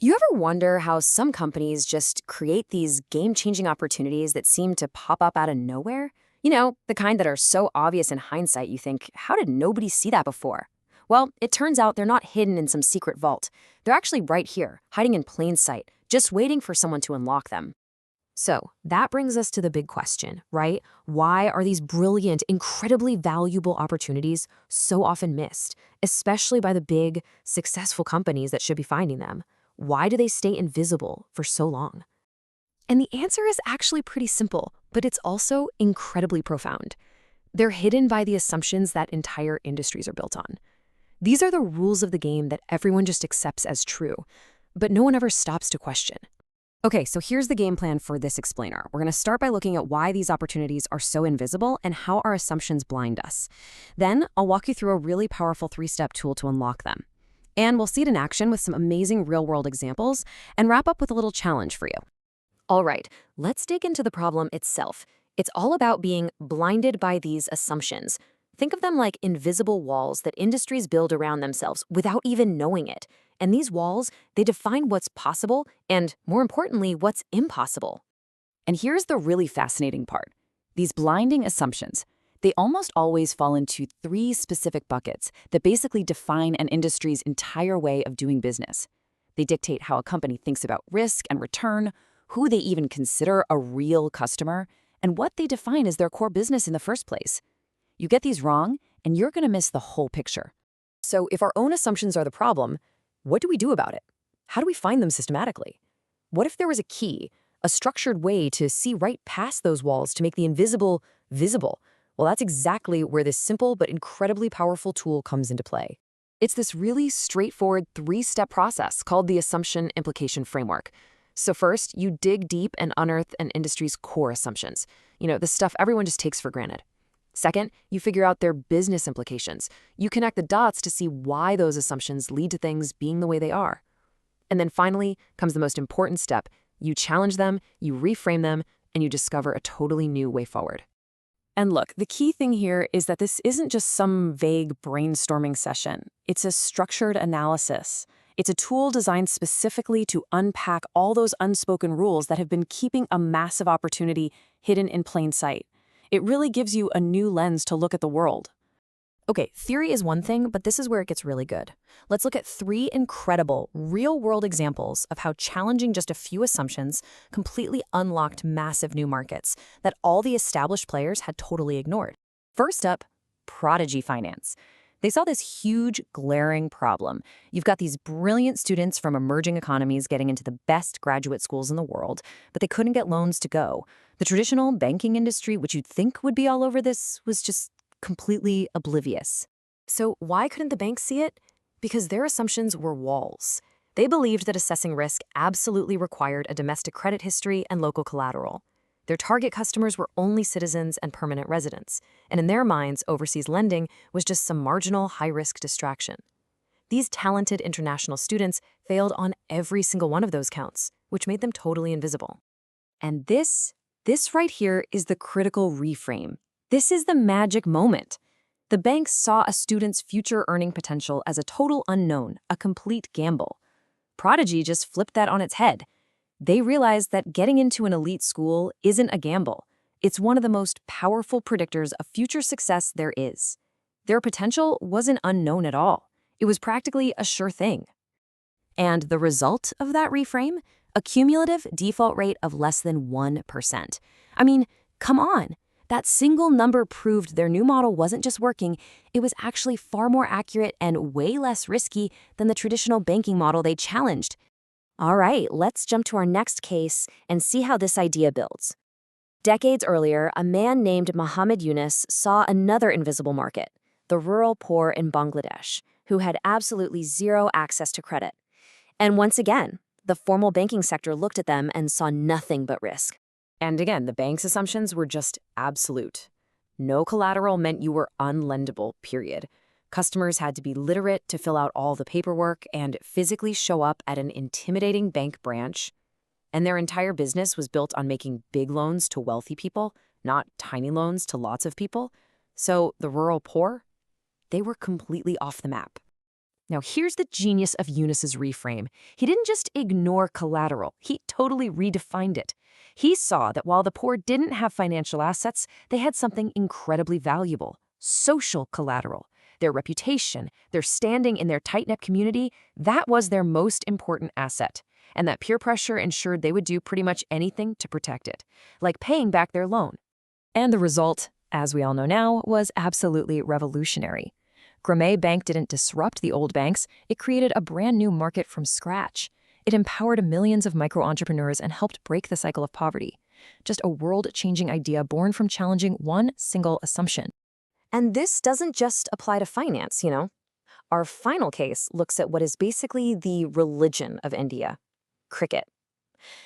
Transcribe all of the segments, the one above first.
You ever wonder how some companies just create these game-changing opportunities that seem to pop up out of nowhere? The kind that are so obvious in hindsight you think, how did nobody see that before? Well, it turns out they're not hidden in some secret vault. They're actually right here, hiding in plain sight, just waiting for someone to unlock them. So that brings us to the big question, right? Why are these brilliant, incredibly valuable opportunities so often missed, especially by the big, successful companies that should be finding them? Why do they stay invisible for so long? And the answer is actually pretty simple, but it's also incredibly profound. They're hidden by the assumptions that entire industries are built on. These are the rules of the game that everyone just accepts as true, but no one ever stops to question. Okay, so here's the game plan for this explainer. We're going to start by looking at why these opportunities are so invisible and how our assumptions blind us. Then I'll walk you through a really powerful 3-step tool to unlock them. And we'll see it in action with some amazing real-world examples and wrap up with a little challenge for you. All right, let's dig into the problem itself. It's all about being blinded by these assumptions. Think of them like invisible walls that industries build around themselves without even knowing it. And these walls, they define what's possible and, more importantly, what's impossible. And here's the really fascinating part. These blinding assumptions, they almost always fall into 3 specific buckets that basically define an industry's entire way of doing business. They dictate how a company thinks about risk and return, who they even consider a real customer, and what they define as their core business in the first place. You get these wrong, and you're going to miss the whole picture. So if our own assumptions are the problem, what do we do about it? How do we find them systematically? What if there was a key, a structured way to see right past those walls to make the invisible visible? Well, that's exactly where this simple but incredibly powerful tool comes into play. It's this really straightforward 3-step process called the assumption-implication framework. So first, you dig deep and unearth an industry's core assumptions. The stuff everyone just takes for granted. Second, you figure out their business implications. You connect the dots to see why those assumptions lead to things being the way they are. And then finally comes the most important step. You challenge them, you reframe them, and you discover a totally new way forward. And look, the key thing here is that this isn't just some vague brainstorming session. It's a structured analysis. It's a tool designed specifically to unpack all those unspoken rules that have been keeping a massive opportunity hidden in plain sight. It really gives you a new lens to look at the world. Okay, theory is one thing, but this is where it gets really good. Let's look at 3 incredible, real-world examples of how challenging just a few assumptions completely unlocked massive new markets that all the established players had totally ignored. First up, Prodigy Finance. They saw this huge, glaring problem. You've got these brilliant students from emerging economies getting into the best graduate schools in the world, but they couldn't get loans to go. The traditional banking industry, which you'd think would be all over this, was just completely oblivious. So why couldn't the banks see it? Because their assumptions were walls. They believed that assessing risk absolutely required a domestic credit history and local collateral. Their target customers were only citizens and permanent residents, and in their minds, overseas lending was just some marginal high-risk distraction. These talented international students failed on every single one of those counts, which made them totally invisible. And this right here is the critical reframe. This is the magic moment. The banks saw a student's future earning potential as a total unknown, a complete gamble. Prodigy just flipped that on its head. They realized that getting into an elite school isn't a gamble. It's one of the most powerful predictors of future success there is. Their potential wasn't unknown at all. It was practically a sure thing. And the result of that reframe? A cumulative default rate of less than 1%. I mean, come on. That single number proved their new model wasn't just working, it was actually far more accurate and way less risky than the traditional banking model they challenged. All right, let's jump to our next case and see how this idea builds. Decades earlier, a man named Muhammad Yunus saw another invisible market, the rural poor in Bangladesh, who had absolutely zero access to credit. And once again, the formal banking sector looked at them and saw nothing but risk. And again, the bank's assumptions were just absolute. No collateral meant you were unlendable, period. Customers had to be literate to fill out all the paperwork and physically show up at an intimidating bank branch. And their entire business was built on making big loans to wealthy people, not tiny loans to lots of people. So the rural poor, they were completely off the map. Now, here's the genius of Eunice's reframe. He didn't just ignore collateral, he totally redefined it. He saw that while the poor didn't have financial assets, they had something incredibly valuable: social collateral. Their reputation, their standing in their tight-knit community, that was their most important asset. And that peer pressure ensured they would do pretty much anything to protect it, like paying back their loan. And the result, as we all know now, was absolutely revolutionary. Grameen Bank didn't disrupt the old banks, it created a brand new market from scratch. It empowered millions of micro-entrepreneurs and helped break the cycle of poverty. Just a world-changing idea born from challenging one single assumption. And this doesn't just apply to finance, you know. Our final case looks at what is basically the religion of India: cricket.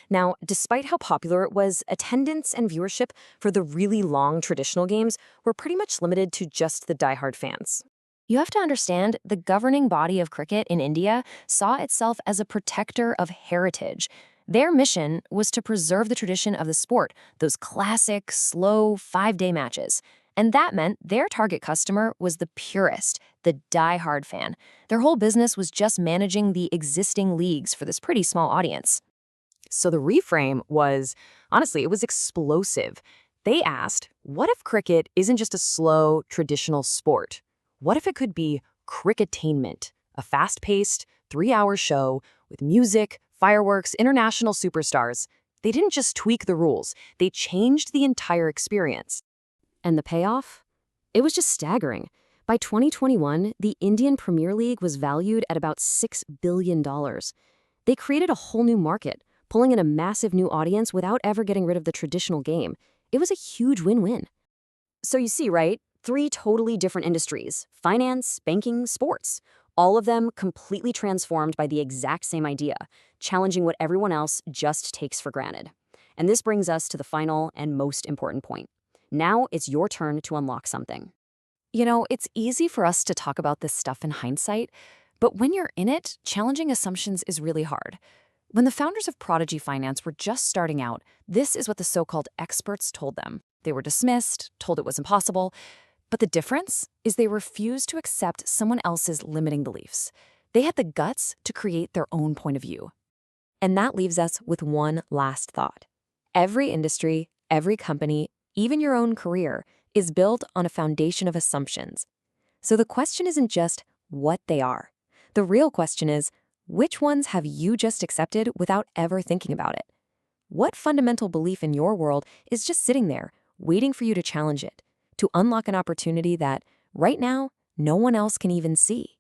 Now, despite how popular it was, attendance and viewership for the really long traditional games were pretty much limited to just the diehard fans. You have to understand, the governing body of cricket in India saw itself as a protector of heritage. Their mission was to preserve the tradition of the sport, those classic, slow, 5-day matches. And that meant their target customer was the purist, the diehard fan. Their whole business was just managing the existing leagues for this pretty small audience. So the reframe was, honestly, it was explosive. They asked, what if cricket isn't just a slow, traditional sport? What if it could be cricketainment, a fast-paced, 3-hour show with music, fireworks, international superstars? They didn't just tweak the rules, they changed the entire experience. And the payoff? It was just staggering. By 2021, the Indian Premier League was valued at about $6 billion. They created a whole new market, pulling in a massive new audience without ever getting rid of the traditional game. It was a huge win-win. So you see, right? 3 totally different industries: finance, banking, sports. All of them completely transformed by the exact same idea, challenging what everyone else just takes for granted. And this brings us to the final and most important point. Now it's your turn to unlock something. You know, it's easy for us to talk about this stuff in hindsight, but when you're in it, challenging assumptions is really hard. When the founders of Prodigy Finance were just starting out, this is what the so-called experts told them. They were dismissed, told it was impossible. But the difference is they refused to accept someone else's limiting beliefs. They had the guts to create their own point of view. And that leaves us with one last thought. Every industry, every company, even your own career, is built on a foundation of assumptions. So the question isn't just what they are. The real question is, which ones have you just accepted without ever thinking about it? What fundamental belief in your world is just sitting there, waiting for you to challenge it, to unlock an opportunity that, right now, no one else can even see?